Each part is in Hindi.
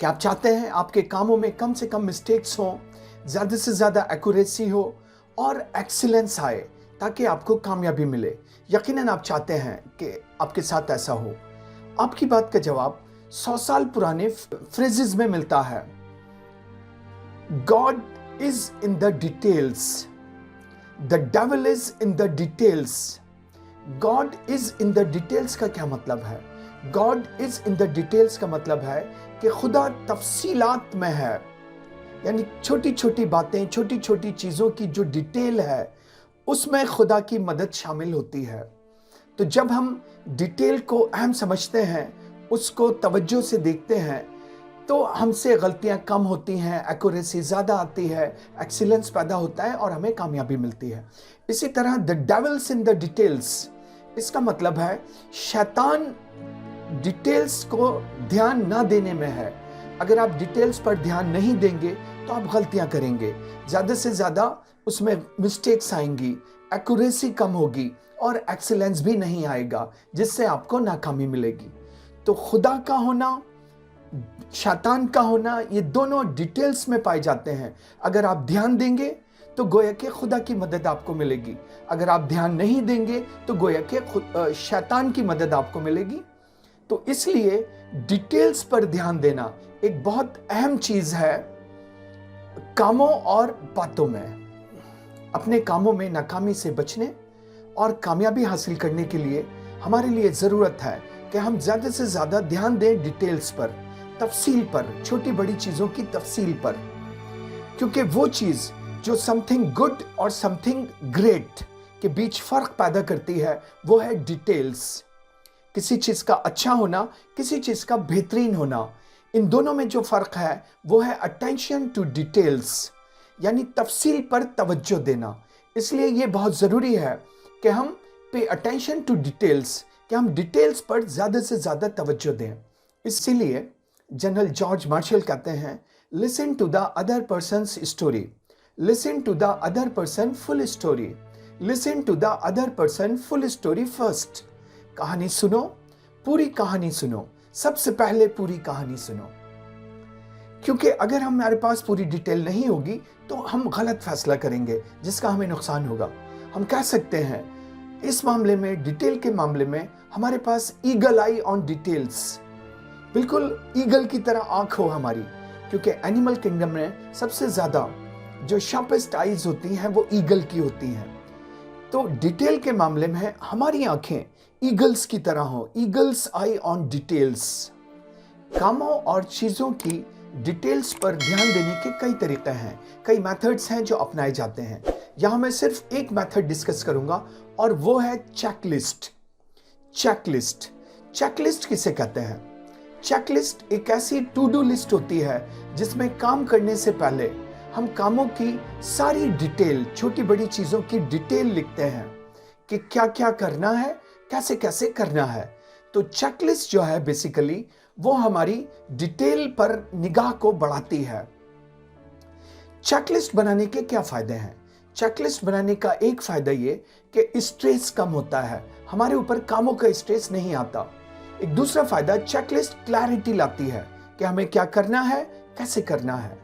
क्या आप चाहते हैं आपके कामों में कम से कम मिस्टेक्स हों, ज़्यादा से ज़्यादा एक्यूरेसी हो और एक्सीलेंस आए ताकि आपको कामयाबी मिले? यकीनन आप चाहते हैं कि आपके साथ ऐसा हो। आपकी बात का जवाब 100 साल पुराने फ्रेजेस में मिलता है। God is in the details, the devil is in the details. God is in the details का क्या मतलब है? God is in the details का मतलब है कि खुदा तफसीलात में है, यानी छोटी छोटी बातें, छोटी छोटी चीज़ों की जो डिटेल है उसमें खुदा की मदद शामिल होती है। तो जब हम डिटेल को अहम समझते हैं, उसको तवज्जो से देखते हैं, तो हमसे गलतियां कम होती हैं, एक्यूरेसी ज़्यादा आती है, एक्सीलेंस पैदा होता है और हमें कामयाबी मिलती है। इसी तरह the devil's in the details, इसका मतलब है शैतान डिटेल्स को ध्यान ना देने में है। अगर आप डिटेल्स पर ध्यान नहीं देंगे तो आप गलतियां करेंगे, ज़्यादा से ज़्यादा उसमें मिस्टेक्स आएंगी, एक्यूरेसी कम होगी और एक्सीलेंस भी नहीं आएगा, जिससे आपको नाकामी मिलेगी। तो खुदा का होना, शैतान का होना, ये दोनों डिटेल्स में पाए जाते हैं। अगर आप ध्यान देंगे तो गोया के खुदा की मदद आपको मिलेगी, अगर आप ध्यान नहीं देंगे तो गोया के शैतान की मदद आपको मिलेगी। तो इसलिए डिटेल्स पर ध्यान देना एक बहुत अहम चीज है कामों और बातों में। अपने कामों में नाकामी से बचने और कामयाबी हासिल करने के लिए हमारे लिए ज़रूरत है कि हम ज़्यादा से ज़्यादा ध्यान दें डिटेल्स पर, तफसील पर, छोटी बड़ी चीज़ों की तफसील पर। क्योंकि वो चीज़ जो समथिंग गुड और समथिंग ग्रेट के बीच फ़र्क पैदा करती है वो है डिटेल्स। किसी चीज़ का अच्छा होना, किसी चीज़ का बेहतरीन होना, इन दोनों में जो फ़र्क है वो है अटेंशन टू डिटेल्स, यानी तफसील पर तवज्जो देना। इसलिए ये बहुत ज़रूरी है कि हम पे अटेंशन टू डिटेल्स, कि हम डिटेल्स पर ज़्यादा से ज़्यादा तवज्जो दें। इसीलिए जनरल जॉर्ज मार्शल कहते हैं, listen to the other person's story, listen to the other person full story, listen to the other person full story first. कहानी सुनो, पूरी कहानी सुनो, सबसे पहले पूरी कहानी सुनो। क्योंकि अगर हमारे पास पूरी डिटेल नहीं होगी तो हम गलत फैसला करेंगे जिसका हमें नुकसान होगा। हम कह सकते हैं इस मामले में, डिटेल के मामले में, हमारे पास ईगल आई ऑन डिटेल्स, बिल्कुल ईगल की तरह आंख हो हमारी। क्योंकि एनिमल किंगडम में सबसे ज़्यादा जो शार्पेस्ट आईज होती हैं वो ईगल की होती हैं। तो डिटेल के मामले में हमारी आंखें ईगल्स की तरह हो, ईगल्स आई ऑन डिटेल्स। कामों और चीज़ों की डिटेल्स पर ध्यान देने के कई तरीके हैं, कई मेथड्स हैं जो अपनाए जाते हैं। यहाँ मैं सिर्फ एक मेथड डिस्कस करूंगा और वो है चेकलिस्ट। चेकलिस्ट, चेकलिस्ट किसे कहते हैं? चेकलिस्ट एक ऐसी टू डू लिस्ट होती है जिसमें काम करने से पहले हम कामों की सारी डिटेल, छोटी बड़ी चीज़ों की डिटेल लिखते हैं कि क्या क्या करना है, कैसे कैसे करना है। तो चेकलिस्ट जो है बेसिकली वो हमारी डिटेल पर निगाह को बढ़ाती है। चेकलिस्ट बनाने के क्या फायदे हैं? चेकलिस्ट बनाने का एक फायदा ये कि स्ट्रेस कम होता है, हमारे ऊपर कामों का स्ट्रेस नहीं आता। एक दूसरा फायदा, चेकलिस्ट क्लैरिटी लाती है कि हमें क्या करना है, कैसे करना है।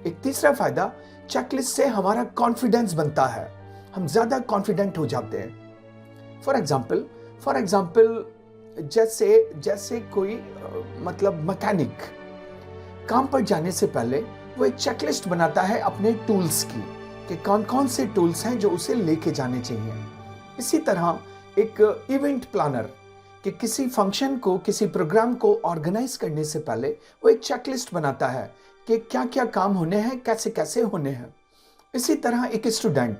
एक तीसरा फायदा, चेकलिस्ट से हमारा कॉन्फिडेंस बनता है, हम ज्यादा कॉन्फिडेंट हो जाते हैं। फॉर एग्जाम्पल जैसे कोई मतलब मैकेनिक काम पर जाने से पहले वो एक चेकलिस्ट बनाता है अपने टूल्स की कि कौन कौन से टूल्स हैं जो उसे लेके जाने चाहिए। इसी तरह एक इवेंट प्लानर कि किसी फंक्शन को, किसी प्रोग्राम को ऑर्गेनाइज करने से पहले वो एक चेकलिस्ट बनाता है कि क्या क्या काम होने हैं, कैसे कैसे होने हैं। इसी तरह एक स्टूडेंट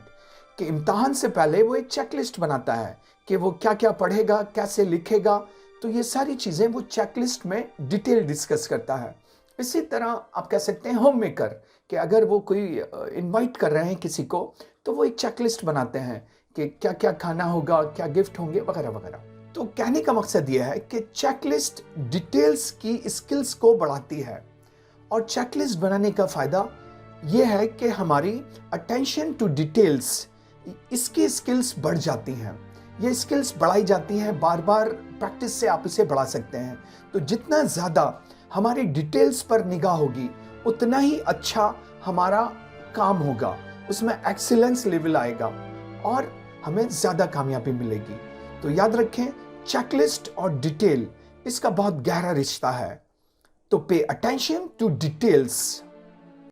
कि इम्तहान से पहले वो एक चेकलिस्ट बनाता है कि वो क्या क्या पढ़ेगा, कैसे लिखेगा। तो ये सारी चीज़ें वो चेकलिस्ट में डिटेल डिस्कस करता है। इसी तरह आप कह सकते हैं होम मेकर कि अगर वो कोई इनवाइट कर रहे हैं किसी को तो वो एक चेकलिस्ट बनाते हैं कि क्या क्या खाना होगा, क्या गिफ्ट होंगे, वगैरह वगैरह। तो कहने का मकसद यह है कि चेकलिस्ट डिटेल्स की स्किल्स को बढ़ाती है और चेकलिस्ट बनाने का फ़ायदा यह है कि हमारी अटेंशन टू डिटेल्स, इसकी स्किल्स बढ़ जाती हैं। ये स्किल्स बढ़ाई जाती हैं, बार बार प्रैक्टिस से आप इसे बढ़ा सकते हैं। तो जितना ज़्यादा हमारी डिटेल्स पर निगाह होगी, उतना ही अच्छा हमारा काम होगा, उसमें एक्सीलेंस लेवल आएगा और हमें ज़्यादा कामयाबी मिलेगी। तो याद रखें, चेकलिस्ट और डिटेल इसका बहुत गहरा रिश्ता है। तो पे अटेंशन टू डिटेल्स।